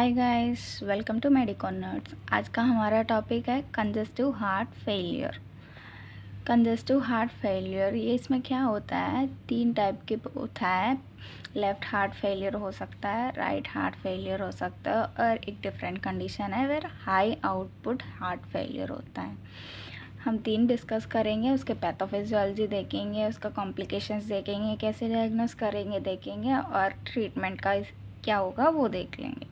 Hi guys, welcome to medical nerds. आज का हमारा टॉपिक है congestive heart failure. Congestive heart failure ये इसमें क्या होता है, 3 टाइप के होता है। लेफ़्ट हार्ट फेलियर हो सकता है, राइट हार्ट फेलियर हो सकता है, और एक डिफरेंट कंडीशन है where high output heart failure होता है। हम 3 डिस्कस करेंगे, उसके पैथोफिजियोलॉजी देखेंगे, उसका कॉम्प्लिकेशंस देखेंगे, कैसे डायग्नोस करेंगे देखेंगे, और ट्रीटमेंट का क्या होगा वो देख लेंगे।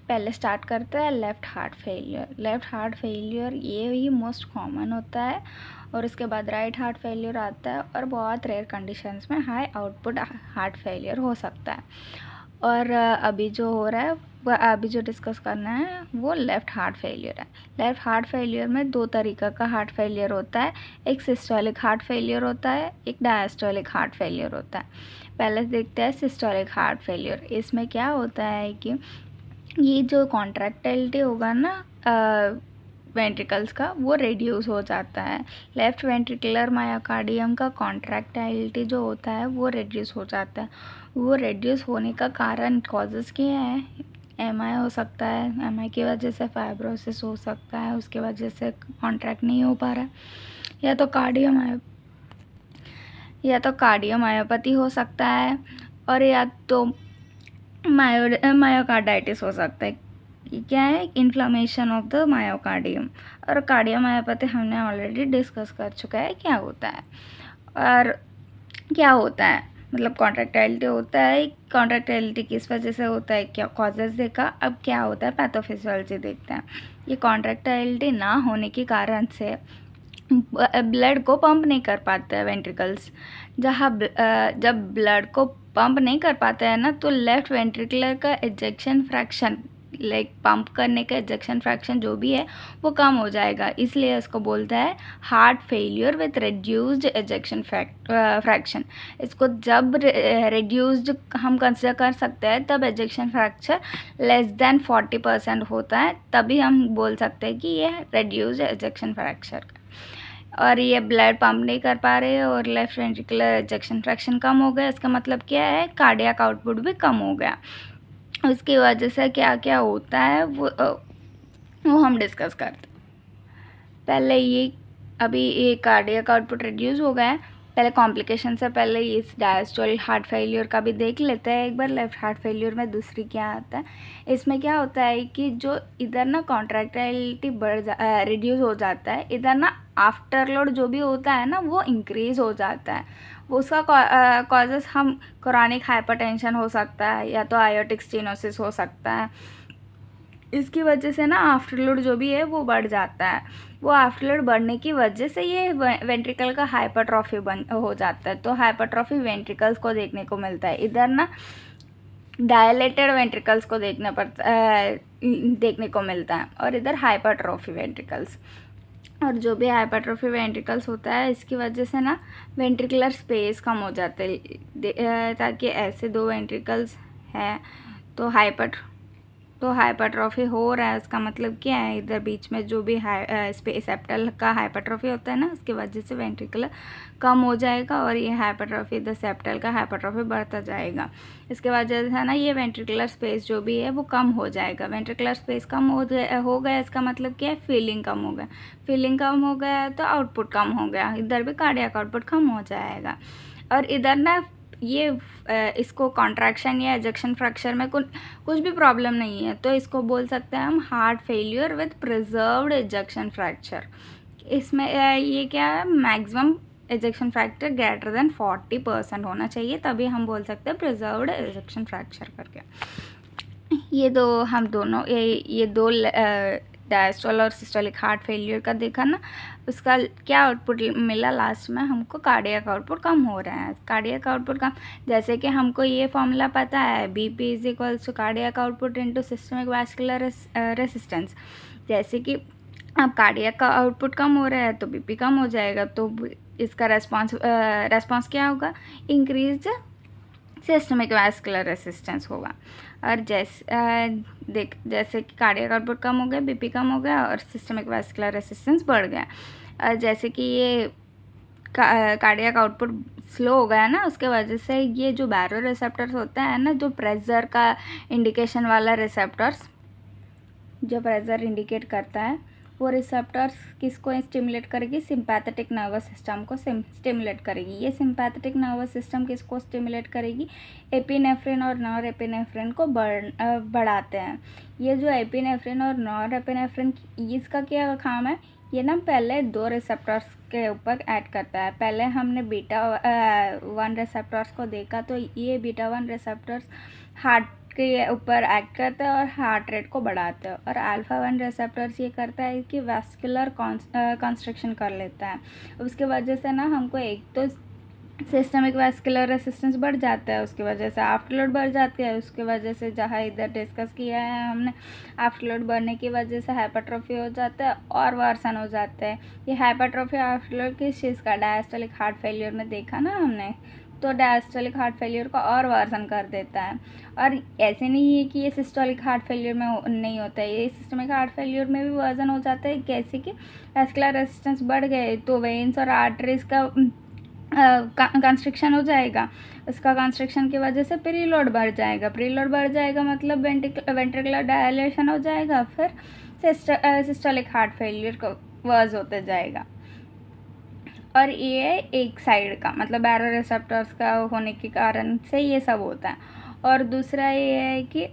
पहले स्टार्ट करते हैं left heart failure. Left heart failure ये ही मोस्ट कॉमन होता है, और उसके बाद राइट हार्ट फेलियर आता है, और बहुत रेयर कंडीशंस में हाई आउटपुट हार्ट फेलियर हो सकता है। और अभी जो हो रहा है अभी जो डिस्कस करना है वो लेफ़्ट हार्ट फेलियर है। लेफ़्ट हार्ट फेलियर में 2 तरीक़ा का हार्ट फेलियर होता है, एक सिस्टोलिक हार्ट फेलियर होता है, एक डायस्टोलिक हार्ट फेलियर होता है। पहले देखते हैं सिस्टोलिक हार्ट फेलियर। इसमें क्या होता है कि ये जो कॉन्ट्रैक्टिलिटी होगा ना वेंट्रिकल्स का, वो रिड्यूस हो जाता है। लेफ़्ट वेंट्रिकुलर मायोकार्डियम का कॉन्ट्रैक्टिलिटी जो होता है वो रिड्यूस हो जाता है। वो रिड्यूस होने का कारण कॉजेज़ क्या है? एमआई हो सकता है, एमआई की वजह से फाइब्रोसिस हो सकता है, उसके वजह से कॉन्ट्रैक्ट नहीं हो पा रहा है, या तो कार्डियोमायोपैथी हो सकता है, और या तो मायोकार्डाइटिस हो सकता है। क्या है? Inflammation of the myocardium. और कार्डियोमायोपैथी हमने ऑलरेडी डिस्कस कर चुका है क्या होता है। और क्या होता है मतलब कॉन्ट्रैक्टाइलिटी होता है। कॉन्ट्रैक्टाइलिटी किस वजह से होता है, क्या कॉजेज़ देखा। अब क्या होता है, पैथोफिजियोलॉजी देखते हैं। ये कॉन्ट्रैक्टाइलिटी ना होने के कारण से ब्लड को पंप नहीं कर पाते हैं वेंट्रिकल्स। जब ब्लड को पंप नहीं कर पाते हैं ना, तो लेफ़्ट वेंट्रिकुलर का एजेक्शन फ्रैक्शन, लाइक पंप करने का एजेक्शन फ्रैक्शन जो भी है वो कम हो जाएगा। इसलिए इसको बोलता है heart failure with reduced ejection fraction. इसको जब रिड्यूस्ड हम कंसिडर कर सकते हैं, तब एजेक्शन फ्रैक्चर लेस देन 40% होता है, तभी हम बोल सकते हैं कि ये रिड्यूस्ड एजेक्शन फ्रैक्चर। और ये ब्लड पंप नहीं कर पा रहे और लेफ़्ट वेंट्रिकुलर एजेक्शन फ्रैक्शन कम हो गया। इसका मतलब क्या है, कार्डियक आउटपुट भी कम हो गया। उसकी वजह से क्या क्या होता है वो हम डिस्कस करते हैं। पहले अभी ये कार्डियक आउटपुट रिड्यूस हो गया है। पहले कॉम्प्लिकेशन से पहले इस डायस्टोलिक हार्ट फेलियर का भी देख लेते हैं एक बार। लेफ़्ट हार्ट फेलियर में दूसरी क्या आता है, इसमें क्या होता है कि जो इधर ना कॉन्ट्रैक्टाइलिटी रिड्यूस हो जाता है, इधर ना आफ्टर लोड जो भी होता है ना वो इंक्रीज़ हो जाता है। वो उसका कॉजेज़ हम क्रोनिक हाइपरटेंशन हो सकता है, या तो आयोटिक स्टेनोसिस हो सकता है। इसकी वजह से ना आफ्टर लोड जो भी है वो बढ़ जाता है। वो आफ्टर लोड बढ़ने की वजह से ये वेंट्रिकल का हाइपरट्रॉफी हो जाता है। तो हाइपरट्रॉफी वेंट्रिकल्स को देखने को मिलता है। इधर ना डायलेटेड वेंट्रिकल्स को देखने को मिलता है, और इधर हाइपरट्रॉफी वेंट्रिकल्स। और जो भी हाइपरट्रॉफी वेंट्रिकल्स होता है, इसकी वजह से ना वेंट्रिकुलर स्पेस कम हो जाते हैं। ताकि ऐसे 2 वेंट्रिकल्स हैं तो हाइपरट्रॉफी हो रहा है। उसका मतलब क्या है, इधर बीच में जो भी सेप्टल का हाइपरट्रॉफी होता है ना, उसकी वजह से वेंट्रिकुलर कम हो जाएगा, और ये हाइपरट्रॉफी इधर सेप्टल का हाइपरट्रॉफी बढ़ता जाएगा। इसके वजह से ना ये वेंट्रिकुलर स्पेस जो भी है वो कम हो जाएगा। वेंट्रिकुलर स्पेस कम हो गया, इसका मतलब क्या है, फीलिंग कम हो गया। फीलिंग कम हो गया तो आउटपुट कम हो गया, इधर भी कार्डियक आउटपुट कम हो जाएगा। और इधर ना ये इसको कॉन्ट्रैक्शन या एजेक्शन फ्रैक्चर में कुछ भी प्रॉब्लम नहीं है, तो इसको बोल सकते हैं हम heart failure with preserved ejection fracture. इसमें ये क्या है, maximum ejection fracture greater than 40% होना चाहिए, तभी हम बोल सकते हैं प्रिजर्व्ड एजेक्शन फ्रैक्चर करके। ये दो डायस्टोल और सिस्टोलिक हार्ट फेलियर का देखा ना, उसका क्या आउटपुट मिला लास्ट में, हमको कार्डियक आउटपुट कम हो रहा है। कार्डियक आउटपुट कम, जैसे कि हमको ये फॉर्मूला पता है, BP is equals to cardiac output into systemic vascular resistance. जैसे कि अब कार्डियक का आउटपुट कम हो रहा है तो बीपी कम हो जाएगा, तो इसका रेस्पॉन्स क्या होगा, इंक्रीज सिस्टमिक वास्कुलर रेसिस्टेंस होगा। और जैसे कि कार्डियक आउटपुट कम हो गया, बीपी कम हो गया, और सिस्टमिक वास्कुलर रेसिस्टेंस बढ़ गया। और जैसे कि ये कार्डियक आउटपुट स्लो हो गया ना, उसके वजह से ये जो बैरो रिसेप्टर्स होता है ना, जो प्रेशर का इंडिकेशन वाला रिसेप्टर्स, जो प्रेशर इंडिकेट करता है, वो रिसेप्टर्स किसको स्टिमुलेट करेगी? सिंपैथेटिक नर्वस सिस्टम को स्टिमुलेट करेगी। ये सिंपैथेटिक नर्वस सिस्टम किसको स्टिमुलेट करेगी? एपिनेफ्रिन और नॉर एपिनेफ्रिन को बढ़ाते हैं। ये जो एपिनेफ्रिन और नॉर एपिनेफ्रिन, इसका क्या काम है? ये ना पहले 2 रिसेप्टर्स के ऊपर ऐड करता है। पहले हमने बीटा 1 रिसेप्टर्स को देखा, तो ये बीटा 1 रिसेप्टर्स हार्ट के ऊपर एक्ट करता है और हार्ट रेट को बढ़ाता है। और अल्फा 1 रिसेप्टर्स ये करता है कि वैस्कुलर कंस्ट्रक्शन कर लेता है। उसके वजह से ना हमको एक तो सिस्टमिक वैस्कुलर रेसिस्टेंस बढ़ जाता है, उसकी वजह से आफ्टरलोड बढ़ जाती है, उसकी वजह से जहाँ इधर डिस्कस किया है हमने, आफ्टरलोड बढ़ने की वजह से हाइपरट्रोफी हो जाता है और वर्सन हो जाता है। ये हाइपरट्रोफी आफ्टरलोड किस चीज़ का? डायस्टोलिक हार्ट फेलियर में देखा ना हमने, तो डायस्टोलिक हार्ट फेलियर को और वर्सन कर देता है। और ऐसे नहीं है कि ये सिस्टोलिक हार्ट फेलियर में नहीं होता है, ये सिस्टमिक हार्ट फेलियर में भी वर्सन हो जाता है। कैसे कि वैस्कुलर रेसिस्टेंस बढ़ गए तो वेन्स और आर्टरीज का कंस्ट्रक्शन हो जाएगा। उसका कंस्ट्रक्शन की वजह से प्रीलोड बढ़ जाएगा। प्रीलोड बढ़ जाएगा मतलब वेंट्रिकुलर डायलेशन हो जाएगा, फिर सिस्टोलिक हार्ट फेलियर को वर्स होते जाएगा। और ये एक साइड का मतलब बैरो रिसेप्टर्स का होने के कारण से ये सब होता है। और दूसरा ये है कि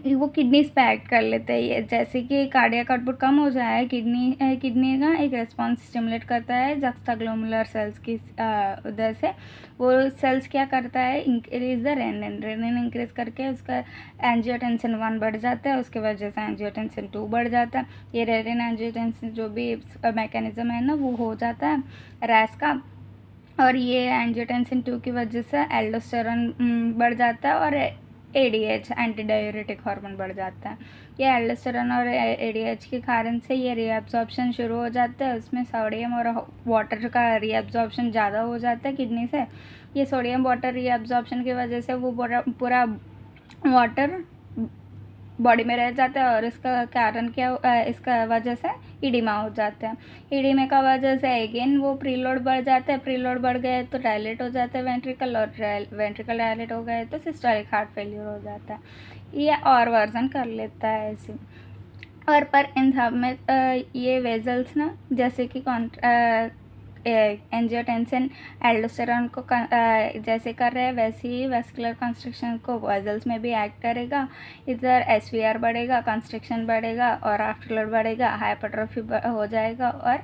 वो किडनीज पे एक्ट कर लेते हैं। ये जैसे कि कार्डियक आउटपुट कम हो जाए, किडनी का एक रेस्पॉन्स स्टिमुलेट करता है जक्स्टाग्लोमुलर सेल्स की उधर से। वो सेल्स क्या करता है? इंक्रीज द रेनिन इंक्रीज करके उसका एंजियोटेंसिन 1 बढ़ जाता है, उसके वजह से एंजियोटेंसिन 2 बढ़ जाता है। ये रेनिन एंजियोटेंसिन जो भी मैकेनिज्म है ना, वो हो जाता है रैस का। और ये एंजियोटेंसिन 2 की वजह से एल्डोस्टेरोन बढ़ जाता है और ADH एंटी डाययूरेटिक हार्मोन बढ़ जाता है। ये एल्डोस्टेरोन और ADH के कारण से ये रीअब्जॉर्प्शन शुरू हो जाता है। उसमें सोडियम और वाटर का रीअब्जॉर्प्शन ज़्यादा हो जाता है किडनी से। ये सोडियम वाटर रीअब्जॉर्प्शन की वजह से वो पूरा वाटर बॉडी में रह जाता है और इसका कारण क्या? इसका वजह से इडिमा हो जाता है। इडिमा का वजह से अगेन वो प्रीलोड बढ़ जाता है। प्रीलोड बढ़ गए तो डायलेट हो जाता है वेंट्रिकल, और वेंट्रिकल डायलेट हो गए तो सिस्टोलिक हार्ट फेलियर हो जाता है। ये और वर्जन कर लेता है ऐसे। और पर इन सब में ये वेजल्स ना, जैसे कि एंजियोटेंसिन एल्डोस्टेरोन को जैसे कर रहे हैं, वैसे ही वैस्कुलर कंस्ट्रक्शन को वेजल्स में भी एक्ट करेगा। इधर SVR बढ़ेगा, कंस्ट्रक्शन बढ़ेगा और आफ्टरलोड बढ़ेगा, हाइपरट्रोफी हो जाएगा और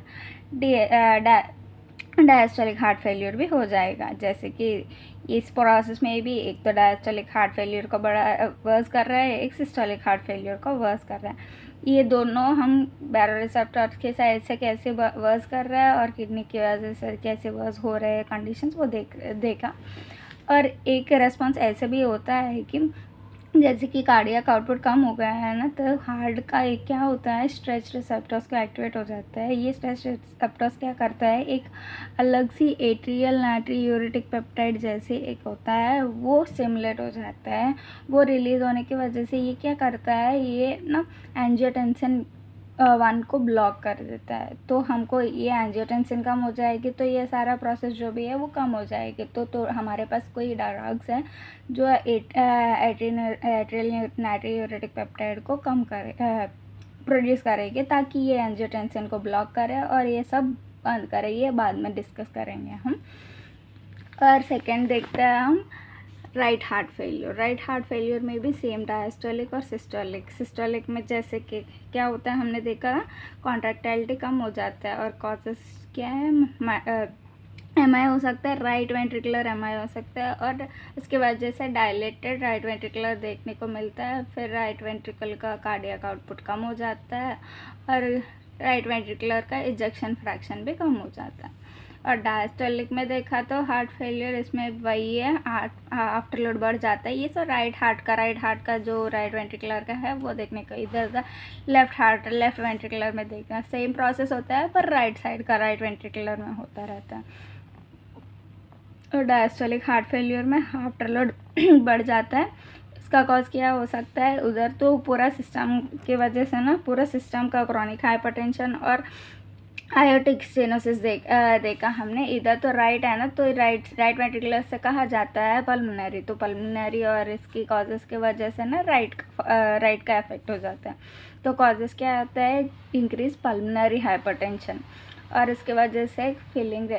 डायस्टोलिक हार्ट फेलियर भी हो जाएगा। जैसे कि इस प्रोसेस में भी एक तो डायस्टोलिक हार्ट फेलियर को वर्स कर रहा है, एक सिस्टोलिक हार्ट फेलियर को वर्स कर रहा है। ये दोनों हम बैरो रिसेप्टर्स के साइड से कैसे वर्स कर रहा है और किडनी की वजह से कैसे वर्स हो रहे हैं कंडीशंस, वो देखा। और एक रेस्पॉन्स ऐसे भी होता है कि जैसे कि कार्डियक आउटपुट कम हो गया है ना, तो हार्ट का एक क्या होता है, स्ट्रेच रिसेप्टर्स को एक्टिवेट हो जाता है। ये स्ट्रेच रिसेप्टर्स क्या करता है, एक अलग सी एट्रियल नाट्रियूरेटिक पेप्टाइड जैसे एक होता है, वो स्टिमुलेट हो जाता है। वो रिलीज होने की वजह से ये क्या करता है, ये ना एंजियोटेंसिन 1 को ब्लॉक कर देता है। तो हमको ये एंजियोटेंसिन कम हो जाएगी तो ये सारा प्रोसेस जो भी है वो कम हो जाएगी। तो हमारे पास कोई ड्रग्स है जो एट्रियल नाट्रियूरेटिक पेप्टाइड को कम करे, प्रोड्यूस करेगी, ताकि ये एंजियोटेंसिन को ब्लॉक करे और ये सब बंद करे। ये बाद में डिस्कस करेंगे हम। और सेकेंड देखते हैं हम right heart failure. Right heart failure में भी सेम डायस्टोलिक और सिस्टोलिक में जैसे कि क्या होता है, हमने देखा कॉन्ट्रैक्टाइलिटी कम हो जाता है। और कॉजेस क्या है, MI हो सकता है, राइट वेंट्रिकुलर MI हो सकता है, और इसकी वजह से डायलेटेड राइट वेंट्रिकुलर देखने को मिलता है। फिर राइट वेंट्रिकल का कार्डियक आउटपुट कम हो जाता है और राइट वेंट्रिकुलर का इजेक्शन फ्रैक्शन भी कम हो जाता है। और डायस्टोलिक में देखा तो हार्ट फेलियर, इसमें वही है, आफ्टरलोड बढ़ जाता है। ये तो राइट हार्ट का जो राइट वेंट्रिकुलर का है वो देखने को, इधर लेफ्ट वेंट्रिकुलर में देखना सेम प्रोसेस होता है, पर राइट साइड का राइट वेंट्रिकुलर में होता रहता है। और डायस्टोलिक हार्ट फेलियर में आफ्टरलोड बढ़ जाता है। इसका कॉज क्या हो सकता है, उधर तो पूरा सिस्टम की वजह से ना, पूरा सिस्टम का क्रॉनिक हाइपरटेंशन और आयोटिक स्टेनोसिस देखा हमने। इधर तो राइट है ना, तो राइट वेंट्रिकुलर से कहा जाता है पल्मोनरी, तो पल्मोनरी और इसकी कॉजेस की वजह से ना राइट का इफेक्ट हो जाता है। तो कॉजेस क्या होता है, इंक्रीज पल्मोनरी हाइपरटेंशन, और इसके वजह से फीलिंग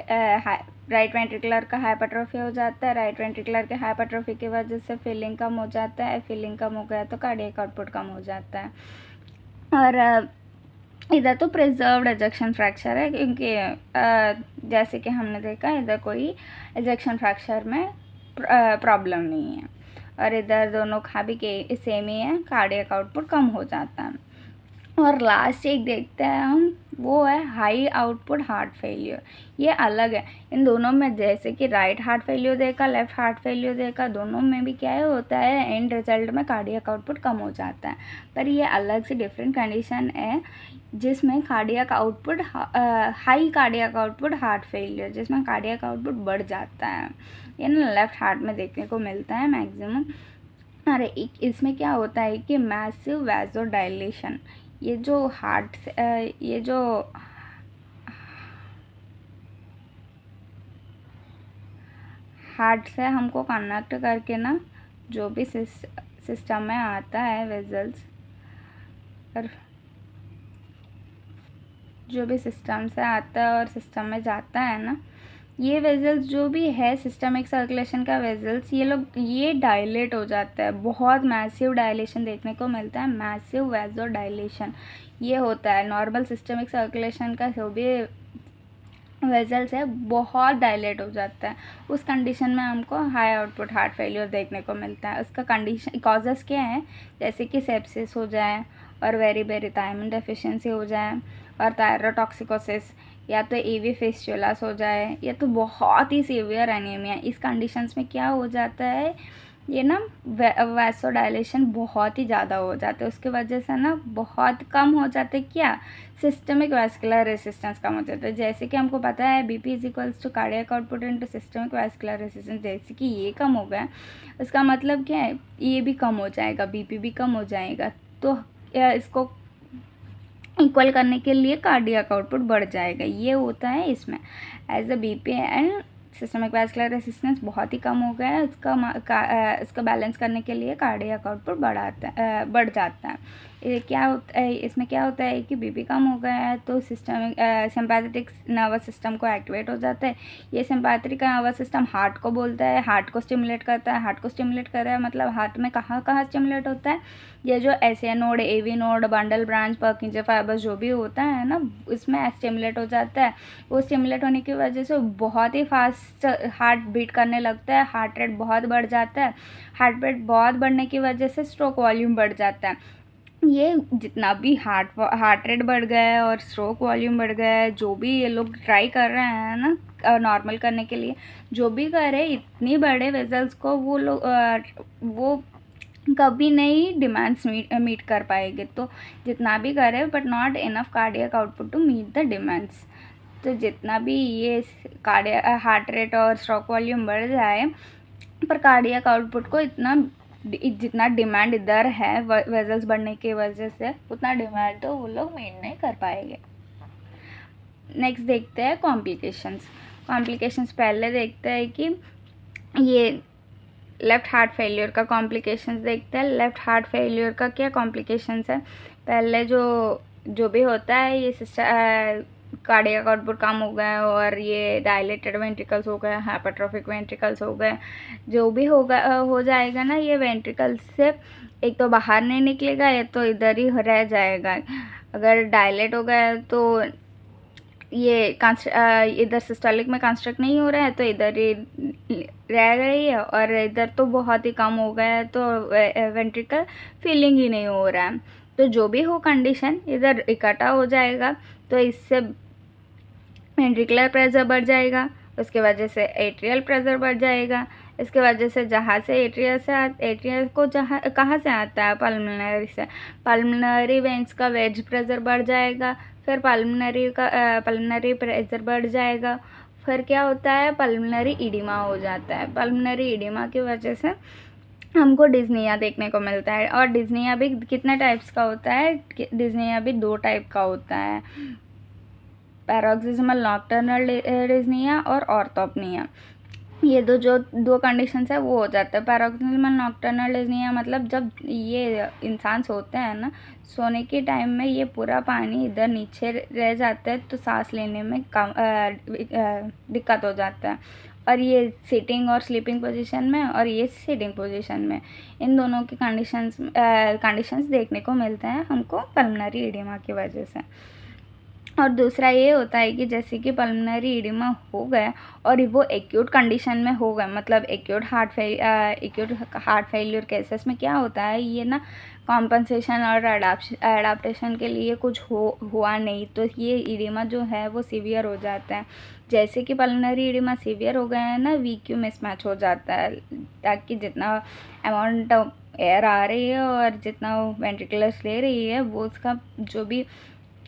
राइट वेंट्रिकुलर का हाइपरट्रोफी हो जाता है। राइट वेंट्रिकुलर के हाइपरट्रोफी की वजह से फीलिंग कम हो जाता है। फीलिंग कम हो गया तो कार्डियक आउटपुट कम हो जाता है। और इधर तो प्रिजर्व्ड एजेक्शन फ्रैक्चर है, क्योंकि जैसे कि हमने देखा इधर कोई एजेक्शन फ्रैक्चर में प्रॉब्लम नहीं है। और इधर दोनों खा भी के सेम ही है, कार्डियक आउटपुट कम हो जाता है। और लास्ट एक देखते हैं हम, वो है हाई आउटपुट हार्ट फेलियर। ये अलग है इन दोनों में, जैसे कि राइट हार्ट फेलियर देखा, लेफ्ट हार्ट फेलियर देखा, दोनों में भी क्या होता है, एंड रिजल्ट में कार्डियक आउटपुट कम हो जाता है। पर ये अलग से डिफरेंट कंडीशन है जिसमें cardiac output high cardiac output heart failure, जिसमें कार्डियक आउटपुट बढ़ जाता है। ये ना लेफ्ट हार्ट में देखने को मिलता है मैक्सिमम। अरे इसमें क्या होता है कि मैसिव वैसोडाइलेशन, ये जो हार्ट से हमको कनेक्ट करके ना जो भी सिस्टम में आता है वेजल्स, और जो भी सिस्टम से आता है और सिस्टम में जाता है ना, ये वेजल्स जो भी है सिस्टमिक सर्कुलेशन का वेजल्स, ये डायलेट हो जाता है। बहुत मैसिव डायलेशन देखने को मिलता है, मैसिव वैसो डायलेशन ये होता है। नॉर्मल सिस्टमिक सर्कुलेशन का जो भी वेजल्स है बहुत डायलेट हो जाता है। उस कंडीशन में हमको हाई आउटपुट हार्ट फेलियर देखने को मिलता है। उसका कंडीशन कॉजेस क्या है, जैसे कि सेप्सिस हो जाए, और वेरी थायमिन डेफिशिएंसी हो जाए, और थायरोटॉक्सिकोसिस, या तो एवी फिस्टुलास हो जाए, या तो बहुत ही सीवियर एनीमिया। इस कंडीशंस में क्या हो जाता है, ये ना वैसोडाइलेशन बहुत ही ज़्यादा हो जाता है। उसकी वजह से ना बहुत कम हो जाता है क्या, सिस्टमिक वैस्कुलर रेसिस्टेंस कम हो जाता है। जैसे कि हमको पता है BP is equals to cardiac output into systemic vascular resistance. जैसे कि ये कम हो गया, इसका मतलब क्या है, ये भी कम हो जाएगा, बीपी भी कम हो जाएगा। तो इसको इक्वल करने के लिए कार्डियक आउटपुट बढ़ जाएगा। ये होता है इसमें as a BP and systemic vascular resistance बहुत ही कम हो गया है। इसका बैलेंस करने के लिए कार्डियक आउटपुट बढ़ जाता है। ये क्या होता है, इसमें क्या होता है कि बीपी कम हो गया है तो सिंपैथेटिक नर्वस सिस्टम को एक्टिवेट हो जाता है। ये सिंपैथेटिक नर्वस सिस्टम हार्ट को बोलता है, हार्ट को स्टिमुलेट करता है। हार्ट को स्टिमुलेट कर रहा है मतलब हार्ट में कहाँ कहाँ स्टिमुलेट होता है, ये जो एसिया node, AV node, bundle branch, Purkinje fibres जो भी होता है ना, इसमें स्टिमुलेट हो जाता है। वो स्टिमुलेट होने की वजह से बहुत ही फास्ट हार्ट बीट करने लगता है, हार्ट रेट बहुत बढ़ जाता है। हार्ट रेट बहुत बढ़ने की वजह से स्ट्रोक वॉल्यूम बढ़ जाता है। ये जितना भी हार्ट रेट बढ़ गया है और स्ट्रोक वॉल्यूम बढ़ गया है, जो भी ये लोग ट्राई कर रहे हैं ना नॉर्मल करने के लिए, जो भी कर रहे हैं, इतनी बड़े वेजल्स को वो कभी नहीं डिमांड्स मीट कर पाएंगे। तो जितना भी करे but not enough cardiac output to meet the demands. तो जितना भी ये हार्ट रेट और स्ट्रोक वॉल्यूम बढ़ जाए, पर कार्डियक आउटपुट को जितना डिमांड इधर है वेजल्स बढ़ने की वजह से, उतना डिमांड तो वो लोग मीट नहीं कर पाएंगे। नेक्स्ट देखते हैं कॉम्प्लिकेशंस पहले देखते हैं कि ये लेफ़्ट हार्ट फेलियर का कॉम्प्लिकेशंस देखते हैं। लेफ़्ट हार्ट फेलियर का क्या कॉम्प्लिकेशंस है, पहले जो भी होता है, ये कार्डियक आउटपुट कम हो गया और ये डायलेटेड वेंट्रिकल्स हो गए, हाइपरट्रोफिक वेंट्रिकल्स हो गए, जो भी हो जाएगा ना, ये वेंट्रिकल्स से एक तो बाहर नहीं निकलेगा, या तो इधर ही रह जाएगा। अगर डायलेट हो गया तो ये इधर सिस्टोलिक में कंस्ट्रक्ट नहीं हो रहा है, तो इधर ही रह गई है, और इधर तो बहुत ही कम हो गया है, तो वेंट्रिकल फीलिंग ही नहीं हो रहा है। तो जो भी हो कंडीशन इधर इकट्ठा हो जाएगा, तो इससे वेंट्रिकुलर प्रेशर बढ़ जाएगा, उसके वजह से एट्रियल प्रेशर बढ़ जाएगा। इसके वजह से एट्रियल को कहाँ से आता है, पल्मोनरी से, पल्मोनरी वेंस का वेज प्रेशर बढ़ जाएगा, फिर पल्मोनरी प्रेशर बढ़ जाएगा। फिर क्या होता है, पल्मोनरी इडिमा हो जाता है। पल्मोनरी इडिमा की वजह से हमको डिस्निया देखने को मिलता है। और डिस्निया भी कितने टाइप्स का होता है, डिस्निया भी 2 टाइप का होता है। पैरोक्सिस्मल नॉक्टर्नल डिस्निया और ऑर्थोपनिया, ये दो कंडीशंस है वो हो जाता है। पैरोक्सिस्मल नॉक्टर्नल डिस्निया मतलब जब ये इंसान सोते हैं ना, सोने के टाइम में ये पूरा पानी इधर नीचे रह जाता है तो सांस लेने में कम दिक्कत हो जाता है। और ये सिटिंग और स्लीपिंग पोजीशन में और ये सिटिंग पोजीशन में, इन दोनों की कंडीशंस देखने को मिलते हैं हमको पल्मोनरी एडिमा की वजह से। और दूसरा ये होता है कि जैसे कि पल्मोनरी एडिमा हो गया और वो एक्यूट कंडीशन में हो गया, मतलब एक्यूट हार्ट फेलियर केसेस में क्या होता है, ये ना कॉम्पनसेशन और एडाप्टेशन के लिए कुछ हुआ नहीं तो ये एडिमा जो है वो सीवियर हो जाता है। जैसे कि पल्मोनरी एडिमा सीवियर हो गया है ना, वीक्यू मिसमैच हो जाता है, ताकि जितना अमाउंट एयर आ रही है और जितना वेंट्रिकुलर्स ले रही है वो उसका जो भी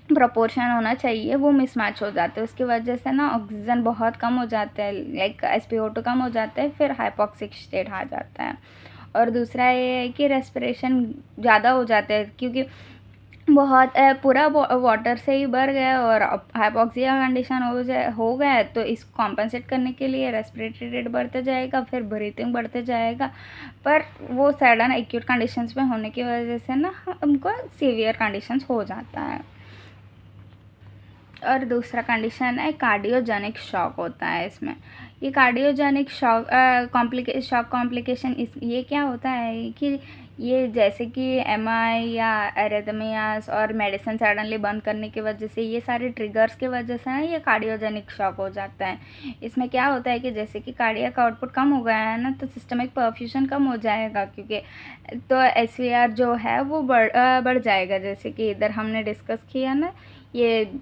प्रोपोर्शन होना चाहिए वो मिसमैच हो जाता है। उसकी वजह से ना ऑक्सीजन बहुत कम हो जाता है, लाइक SpO2 कम हो जाता है, फिर हाइपोक्सिक स्टेट आ जाता है। और दूसरा ये है कि रेस्पिरेशन ज़्यादा हो जाता है, क्योंकि बहुत पूरा वाटर से ही भर गया और हाइपोक्सिया कंडीशन हो गया है, तो इसको कॉम्पनसेट करने के लिए रेस्पिरेटरी रेट बढ़ते जाएगा, फिर ब्रीथिंग बढ़ते जाएगा, पर वो सडन एक्यूट कंडीशंस में होने की वजह से ना हमको सीवियर कंडीशंस हो जाता है। और दूसरा कंडीशन है कार्डियोजेनिक शॉक होता है इसमें। ये कार्डियोजेनिक शॉक कॉम्प्लिकेशन ये क्या होता है कि ये जैसे कि MI या एरिथमियास और मेडिसिन सडनली बंद करने की वजह से, ये सारे ट्रिगर्स की वजह से ना ये कार्डियोजेनिक शॉक हो जाता है। इसमें क्या होता है कि जैसे कि कार्डियक आउटपुट कम हो गया है ना, तो सिस्टमिक परफ्यूजन कम हो जाएगा, क्योंकि तो SVR जो है वो बढ़ जाएगा। जैसे कि इधर हमने डिस्कस किया ना, ये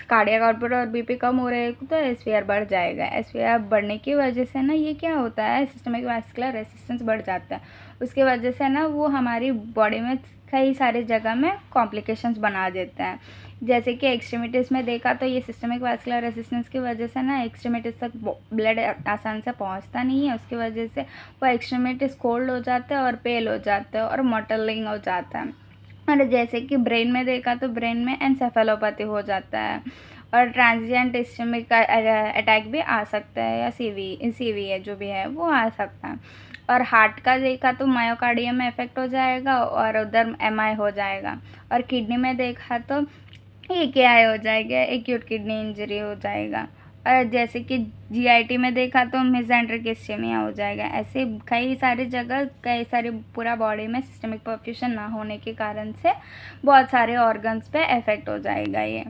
कार्डियक आउटपुट और BP कम हो रहे हैं तो SVR बढ़ जाएगा। SVR बढ़ने की वजह से ना ये क्या होता है, सिस्टमिक वैस्कुलर रेसिस्टेंस बढ़ जाता है। उसकी वजह से ना वो हमारी बॉडी में कई सारी जगह में कॉम्प्लिकेशंस बना देता है। जैसे कि एक्सट्रीमिटीज़ में देखा तो ये सिस्टमिक वैस्कुलर रेसिस्टेंस की वजह से ना एक्सट्रीमिटीज़ तक ब्लड आसान से पहुंचता नहीं है, उसकी वजह से वो एक्सट्रीमिटीज़ कोल्ड हो जाता है और पेल हो जाता है और मॉटलिंग हो जाता है। और जैसे कि ब्रेन में देखा तो ब्रेन में एन्सेफेलोपैथी हो जाता है और ट्रांजिएंट इस्केमिक अटैक भी आ सकता है, या CV जो भी है वो आ सकता है। और हार्ट का देखा तो मायोकार्डियम में इफेक्ट हो जाएगा और उधर MI हो जाएगा। और किडनी में देखा तो AKI हो जाएगा, एक्यूट किडनी इंजरी हो जाएगा। और जैसे कि GIT में देखा तो मेसेंट्रिक इस्केमिया हो जाएगा। ऐसे कई सारी जगह कई सारे पूरा बॉडी में सिस्टमिक परफ्यूजन ना होने के कारण से बहुत सारे ऑर्गन्स पे इफेक्ट हो जाएगा ये।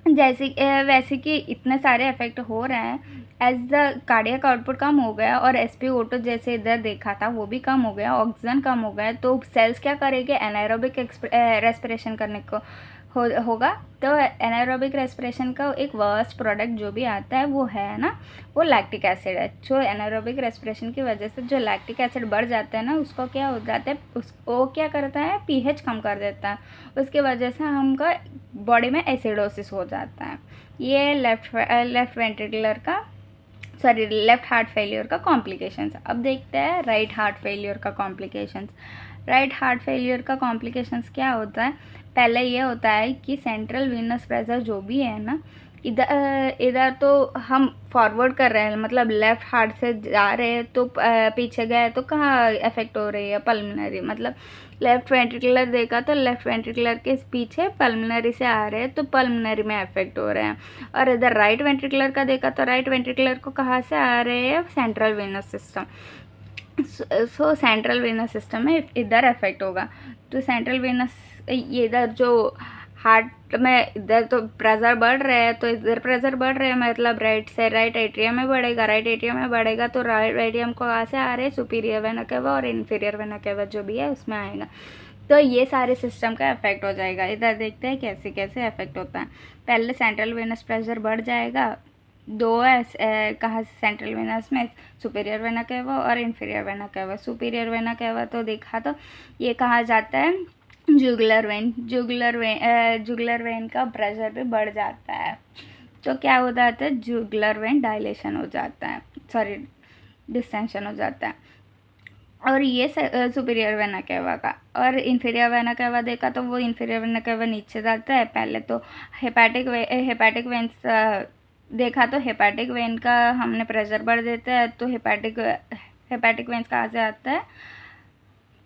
वैसे कि इतने सारे इफेक्ट हो रहे हैं, एज द कार्डियक आउटपुट कम हो गया और SpO2 जैसे इधर देखा था वो भी कम हो गया, ऑक्सीजन कम हो गया, तो सेल्स क्या करेंगे, एनाएरोबिक रेस्पिरेशन करने को होगा। तो एनाएरोबिक रेस्पिरेशन का एक वर्स्ट प्रोडक्ट जो भी आता है वो है ना, वो लैक्टिक एसिड है। जो एनाएरोबिक रेस्पिरेशन की वजह से जो लैक्टिक एसिड बढ़ जाता है ना, उसको क्या हो जाता है, वो क्या करता है, pH कम कर देता है। उसकी वजह से हमका बॉडी में एसिडोसिस हो जाता है। ये लेफ्ट हार्ट फेलियर का कॉम्प्लिकेशंस। अब देखते हैं राइट हार्ट फेलियर का कॉम्प्लिकेशंस। राइट हार्ट फेलियर का कॉम्प्लिकेशंस क्या होता है, पहले ये होता है कि सेंट्रल वीनस प्रेशर जो भी है ना, इधर तो हम फॉरवर्ड कर रहे हैं, मतलब लेफ्ट हार्ट से जा रहे हैं तो पीछे गए तो कहाँ इफेक्ट हो रही है, पल्मोनरी, मतलब लेफ्ट वेंट्रिकुलर देखा तो लेफ्ट वेंट्रिकुलर के पीछे पल्मोनरी से आ रहे हैं तो पल्मोनरी में इफेक्ट हो रहे हैं। और इधर राइट वेंट्रिकुलर का देखा तो राइट वेंट्रिकुलर को कहाँ से आ रहे हैं, सेंट्रल वेनस सिस्टम। सो सेंट्रल वेनस सिस्टम में इधर इफेक्ट होगा। तो सेंट्रल वेनस ये इधर जो हार्ट में इधर तो प्रेशर बढ़ रहा है, तो इधर प्रेशर बढ़ रहा है मतलब राइट से राइट एट्रियम में बढ़ेगा, राइट एट्रियम में बढ़ेगा तो राइट एट्रियम को कहाँ से आ रहे हैं, सुपीरियर वेना केवा और इन्फीरियर वेना केवा जो भी है उसमें आएगा। तो ये सारे सिस्टम का इफेक्ट हो जाएगा। इधर देखते हैं कैसे कैसे इफेक्ट होता है। पहले सेंट्रल वेनस प्रेशर बढ़ जाएगा, दो है कहाँ से, सेंट्रल वेनस में सुपीरियर वेना केवा और inferior vena cava. Superior vena cava तो देखा तो ये कहाँ जाता है, जुगुलर वेन का प्रेशर भी बढ़ जाता है, तो क्या हो जाता है, जुगुलर वेन डायलेशन हो जाता है, सॉरी डिस्टेंशन हो जाता है। और ये सुपीरियर वेना केवा का। और इन्फीरियर वेना केवा देखा तो वो इन्फीरियर वेना केवा नीचे जाता है। पहले तो हेपेटिक वेन्स देखा तो हेपेटिक वेन का हमने प्रेशर बढ़ देता है, तो हेपेटिक वेन्स कहाँ से आता है?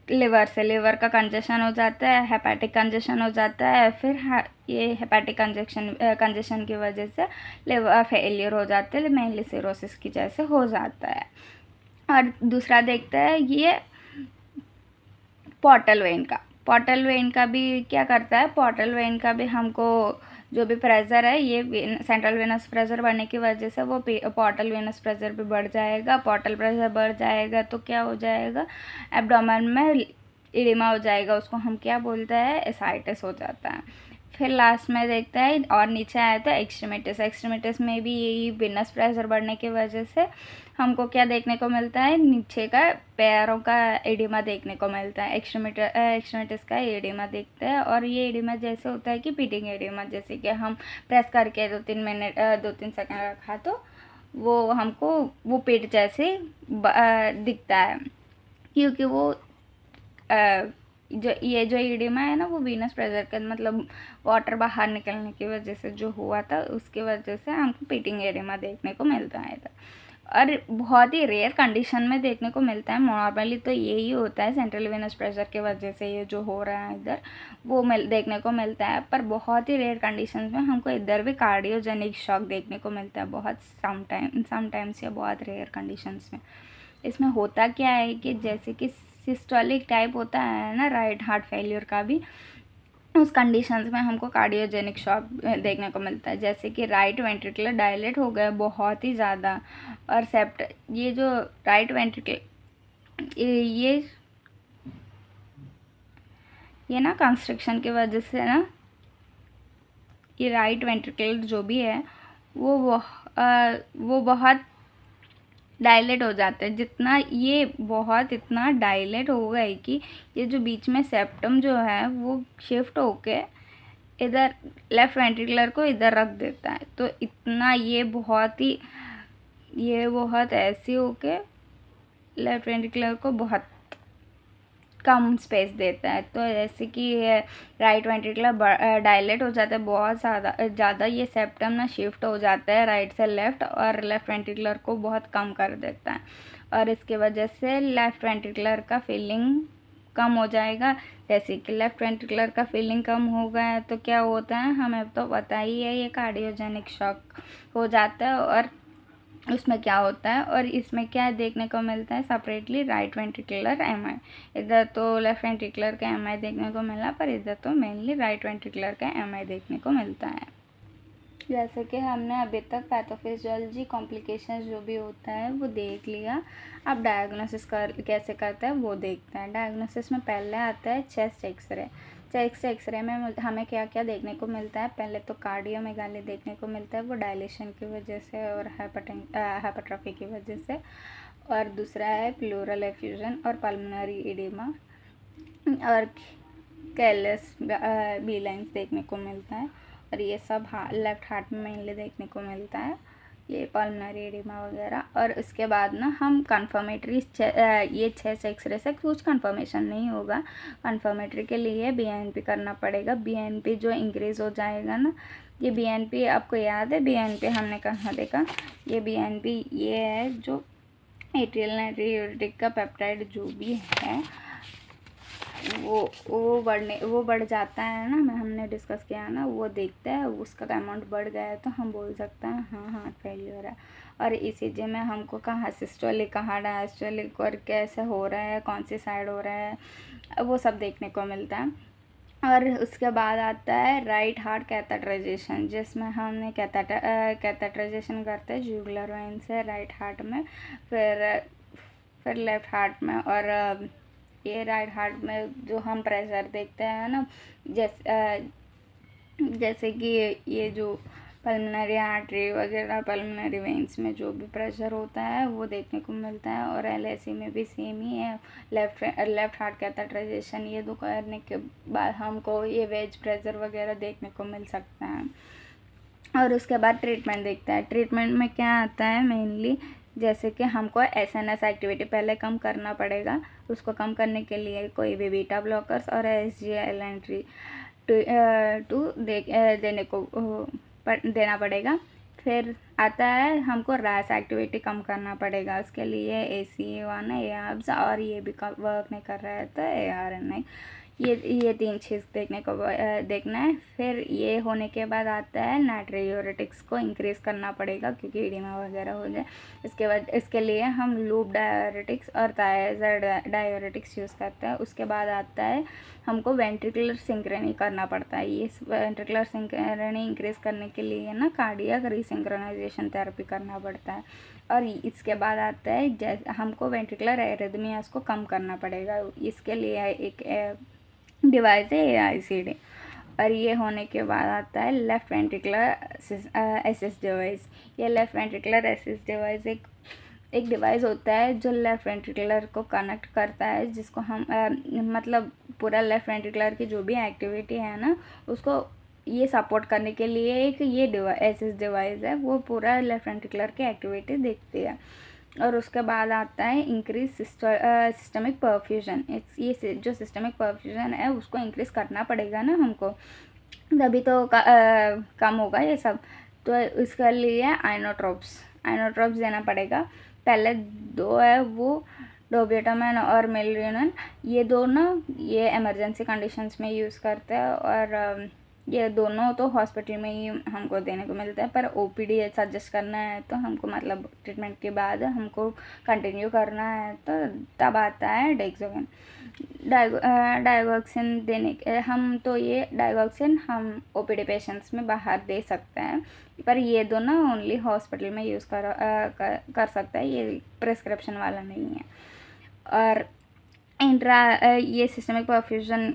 लिवर से। लिवर का कंजेशन हो जाता है, हेपेटिक कंजेशन हो जाता है, फिर ये हेपेटिक कंजेशन की वजह से लिवर फेलियर हो जाते हैं, मेनली सिरोसिस की जैसे हो जाता है। और दूसरा देखते हैं ये पोर्टल वेन का। पोर्टल वेन का भी क्या करता है? पोर्टल वेन का भी हमको जो भी प्रेशर है, ये सेंट्रल वेनस प्रेशर बढ़ने की वजह से वो पोर्टल वेनस प्रेशर भी बढ़ जाएगा। पोर्टल प्रेशर बढ़ जाएगा तो क्या हो जाएगा? एब्डोमेन में इडिमा हो जाएगा, उसको हम क्या बोलते हैं? एसाइटिस हो जाता है। फिर लास्ट में देखते हैं और नीचे आया था एक्सट्रीमिटिस। एक्सट्रीमिटिस में भी यही वेनस प्रेशर बढ़ने की वजह से हमको क्या देखने को मिलता है? नीचे का पैरों का एडिमा देखने को मिलता है। एक्सट्रीमिटिस का एडिमा देखते हैं, और ये एडिमा जैसे होता है कि पीटिंग एडिमा, जैसे कि हम प्रेस करके 2-3 सेकंड रखा तो वो हमको वो पीठ जैसे दिखता है, क्योंकि वो जो एडिमा है ना, वो वीनस प्रेशर का मतलब वाटर बाहर निकलने की वजह से जो हुआ था, उसकी वजह से हमको पीटिंग एडिमा देखने को मिलता है। और बहुत ही रेयर कंडीशन में देखने को मिलता है। नॉर्मली तो यही होता है, सेंट्रल वेनस प्रेशर की वजह से ये जो हो रहा है इधर वो देखने को मिलता है। पर बहुत ही रेयर कंडीशन में हमको इधर भी कार्डियोजेनिक शॉक देखने को मिलता है, बहुत समटाइम्स या बहुत रेयर कंडीशंस में। इसमें होता क्या है कि जैसे कि सिस्टोलिक टाइप होता है ना राइट हार्ट फेलियर का भी, उस कंडीशंस में हमको कार्डियोजेनिक शॉक देखने को मिलता है। जैसे कि राइट वेंट्रिकुलर डायलेट हो गया बहुत ही ज़्यादा, और ये जो राइट वेंट्रिकुलर ये ना कंस्ट्रक्शन की वजह से ना, ये राइट वेंट्रिकुलर जो भी है वो बहुत डायलेट हो जाते हैं। जितना ये बहुत इतना डायलेट हो गए कि ये जो बीच में सेप्टम जो है वो शिफ्ट होके इधर लेफ्ट वेंट्रिकुलर को इधर रख देता है। तो इतना ये बहुत ऐसे होके लेफ्ट वेंट्रिकुलर को बहुत कम स्पेस देता है। तो जैसे कि राइट वेंट्रिकुलर डायलेट हो जाता है बहुत ज़्यादा, ये सेप्टम ना शिफ्ट हो जाता है राइट से लेफ़्ट, और लेफ़्ट वेंट्रिकुलर को बहुत कम कर देता है। और इसके वजह से लेफ़्ट वेंट्रिकुलर का फीलिंग कम हो जाएगा। जैसे कि लेफ़्ट वेंट्रिकुलर का फीलिंग कम हो गया है तो क्या होता है, हमें तो पता ही है, ये कार्डियोजेनिक शॉक हो जाता है। और उसमें क्या होता है, और इसमें क्या देखने को मिलता है? Separately right ventricular MI. इधर तो लेफ्ट वेंट्रिकुलर का एमआई देखने को मिला, पर इधर तो मेनली राइट वेंट्रिकुलर का एमआई देखने को मिलता है। जैसे कि हमने अभी तक पैथोफिजियोलॉजी कॉम्प्लिकेशंस जो भी होता है वो देख लिया। अब डायग्नोसिस कैसे करते हैं वो देखते हैं। डायग्नोसिस में पहले आता है चेस्ट एक्सरे। चेस्ट एक्सरे में हमें क्या क्या देखने को मिलता है? पहले तो कार्डियोमेगाली देखने को मिलता है, वो डायलेशन की वजह से और हाइपरट्रॉफी की वजह से। और दूसरा है प्लूरल एफ्यूजन और पल्मोनरी एडिमा, और कैलस बी लाइन्स देखने को मिलता है। और ये सब लेफ्ट हार्ट में मेनली देखने को मिलता है, ये पल्मोनरी एडिमा वगैरह। और उसके बाद ना हम कन्फर्मेटरी ये चेस्ट एक्सरे से कुछ कन्फर्मेशन नहीं होगा। कन्फर्मेटरी के लिए बीएनपी करना पड़ेगा। बीएनपी जो इंक्रीज़ हो जाएगा ना, ये बीएनपी आपको याद है? बीएनपी हमने कहाँ देखा? ये बीएनपी ये है जो एट्रियल नाइट्रिक का पेप्टाइड जो भी है वो बढ़ जाता है ना, हमने डिस्कस किया ना, वो देखता है उसका अमाउंट बढ़ गया है तो हम बोल सकते हैं हाँ हार्ट फेलियर है। और ईसीजी में हमको कहाँ सिस्टोलिक कहाँ डायस्टोलिक और कैसे हो रहा है, कौन सी साइड हो रहा है, वो सब देखने को मिलता है। और उसके बाद आता है राइट हार्ट कैथेटराइजेशन, जिसमें हमने कैथेटराइजेशन करते हैं जुगुलर वेन से राइट हार्ट में, फिर लेफ्ट हार्ट में। और ये राइट हार्ट में जो हम प्रेशर देखते हैं ना, जैसे कि ये जो पल्मोनरी आर्टरी वगैरह पल्मोनरी वेन्स में जो भी प्रेशर होता है वो देखने को मिलता है। और एलएसी में भी सेम ही है। लेफ्ट हार्ट कैथेटराइजेशन ये दो करने के बाद हमको ये वेज प्रेशर वगैरह देखने को मिल सकता है। और उसके बाद ट्रीटमेंट देखता है। ट्रीटमेंट में क्या आता है? मेनली जैसे कि हमको एसएनएस एक्टिविटी पहले कम करना पड़ेगा। उसको कम करने के लिए कोई भी बीटा ब्लॉकर्स और एसजीएल एंट्री टू देना पड़ेगा। फिर आता है हमको रैश एक्टिविटी कम करना पड़ेगा। उसके लिए ACE1 एआर्ब्स और ये भी वर्क नहीं कर रहा है तो ARNI, ये 3 चीज़ देखना है। फिर ये होने के बाद आता है नाइट्रियोरेटिक्स को इंक्रीज़ करना पड़ेगा क्योंकि एडिमा वगैरह हो जाए। इसके बाद इसके लिए हम लूप डायोरेटिक्स और थायज़ाइड डायोरेटिक्स यूज़ करते हैं। उसके बाद आता है हमको वेंट्रिकुलर सिंक्रोनी करना पड़ता है। ये वेंट्रिकुलर सिंक्रोनी इंक्रीज़ करने के लिए ना कार्डियक रीसिंक्रोनाइजेशन थेरेपी करना पड़ता है। और इसके बाद आता है जैसे हमको वेंट्रिकुलर एरिथमियास को कम करना पड़ेगा। इसके लिए एक डिवाइस है AICD। और ये होने के बाद आता है लेफ़्ट वेंट्रिकुलर असिस्ट डिवाइस। ये लेफ़्ट वेंट्रिकुलर असिस्ट डिवाइस एक डिवाइस होता है जो लेफ़्ट वेंट्रिकुलर को कनेक्ट करता है, जिसको हम मतलब पूरा लेफ़्ट वेंट्रिकुलर की जो भी एक्टिविटी है ना, उसको ये सपोर्ट करने के लिए एक ये असिस्ट डिवाइस है, वो पूरा लेफ़्ट वेंट्रिकुलर की एक्टिविटी देखती है। और उसके बाद आता है इंक्रीज सिस्टमिक परफ्यूजन। ये जो सिस्टमिक परफ्यूजन है उसको इंक्रीज़ करना पड़ेगा ना हमको, तभी तो कम होगा ये सब। तो इसके लिए आइनोट्रोप्स देना पड़ेगा। पहले 2 है वो डोब्यूटामाइन और मेलरिनन, ये दोनों ये इमरजेंसी कंडीशंस में यूज़ करते हैं। और ये दोनों तो हॉस्पिटल में ही हमको देने को मिलता है, पर OPD सजेस्ट करना है तो हमको मतलब ट्रीटमेंट के बाद हमको कंटिन्यू करना है तो तब आता है डेक्सोगन। डाइगोक्सिन देने के हम तो ये डाइगोक्सिन हम OPD पेशेंट्स में बाहर दे सकते हैं, पर ये दोनों ओनली हॉस्पिटल में यूज़ कर सकता है, ये प्रिस्क्रिप्शन वाला नहीं है। और ये सिस्टमिक परफ्यूजन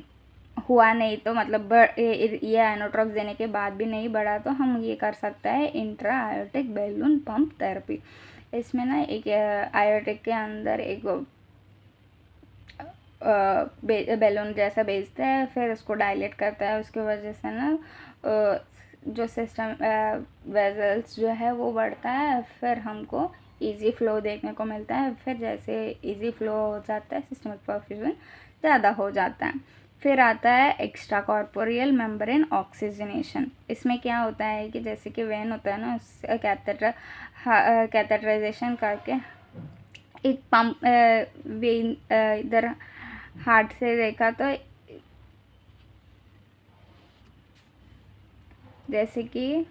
हुआ नहीं तो मतलब ये आइनोट्रोप्स देने के बाद भी नहीं बढ़ा तो हम ये कर सकता है intra aortic balloon pump therapy. इसमें ना एक आयोटिक के अंदर एक बैलून जैसा भेजता है, फिर उसको डायलेट करता है। उसकी वजह से ना जो सिस्टम वेजल्स जो है वो बढ़ता है, फिर हमको इजी फ्लो देखने को मिलता है। फिर जैसे इजी फ्लो हो जाता है सिस्टमिक परफ्यूजन ज़्यादा हो जाता है। फिर आता है एक्स्ट्रा कॉर्पोरियल मेम्ब्रेन ऑक्सीजनेशन। इसमें क्या होता है कि जैसे कि वेन होता है ना, उस कैथेटराइजेशन करके एक पंप वेन इधर हार्ट से देखा तो जैसे कि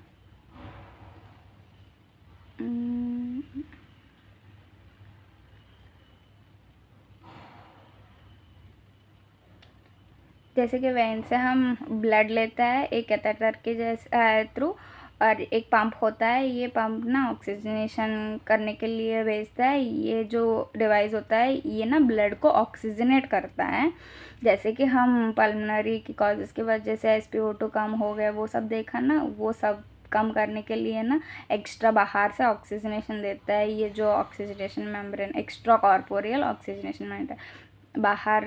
जैसे कि वेन से हम ब्लड लेता है एक कैथेटर के जैसे थ्रू, और एक पंप होता है। ये पंप ना ऑक्सीजनेशन करने के लिए भेजता है। ये जो डिवाइस होता है ये ना ब्लड को ऑक्सीजनेट करता है। जैसे कि हम पल्मोनरी की कॉजेज़ की वजह से SpO2 कम हो गया, वो सब देखा ना, वो सब कम करने के लिए ना एक्स्ट्रा बाहर से ऑक्सीजनेशन देता है। ये जो oxygenation membrane extra corporeal oxygenation membrane, बाहर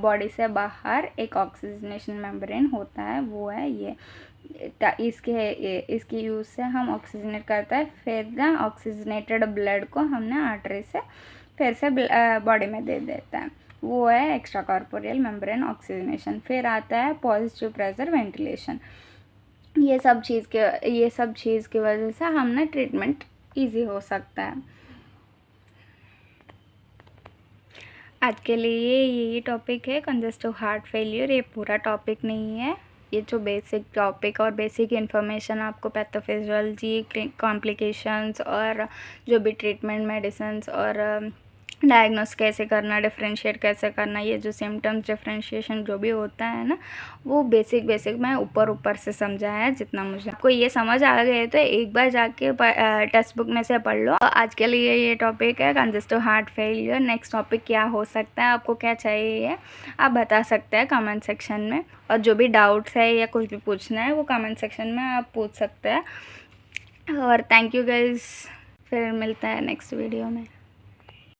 बॉडी से बाहर एक ऑक्सीजनेशन मेम्ब्रेन होता है, वो है ये। इसके यूज़ से हम ऑक्सीजनेट करता है। फिर ना ऑक्सीजनेटेड ब्लड को हमने आर्टरी से फिर से बॉडी में दे देता है, वो है एक्स्ट्रा कॉर्पोरियल मेम्ब्रेन ऑक्सीजनेशन। फिर आता है पॉजिटिव प्रेशर वेंटिलेशन। ये सब चीज़ की वजह से हमने ट्रीटमेंट ईजी हो सकता है। आज के लिए यही टॉपिक है कंजेस्टिव हार्ट फेलियर। ये पूरा टॉपिक नहीं है, ये जो बेसिक टॉपिक और बेसिक इन्फॉर्मेशन आपको पैथोफिजियोलॉजी, कॉम्प्लिकेशंस और जो भी ट्रीटमेंट मेडिसिन्स और डायग्नोस कैसे करना, डिफ्रेंशिएट कैसे करना, ये जो सिम्टम्स डिफ्रेंशिएशन जो भी होता है ना, वो बेसिक मैं ऊपर से समझाया जितना मुझे। आपको ये समझ आ गए तो एक बार जाके टेक्स्ट बुक में से पढ़ लो। आज के लिए ये टॉपिक है congestive heart failure. Next topic क्या हो सकता है, आपको क्या चाहिए आप बता सकते हैं कमेंट सेक्शन में। और जो भी डाउट्स है या कुछ भी पूछना है वो कमेंट सेक्शन में आप पूछ सकते हैं। और थैंक यू गाइस, फिर मिलता है नेक्स्ट वीडियो में।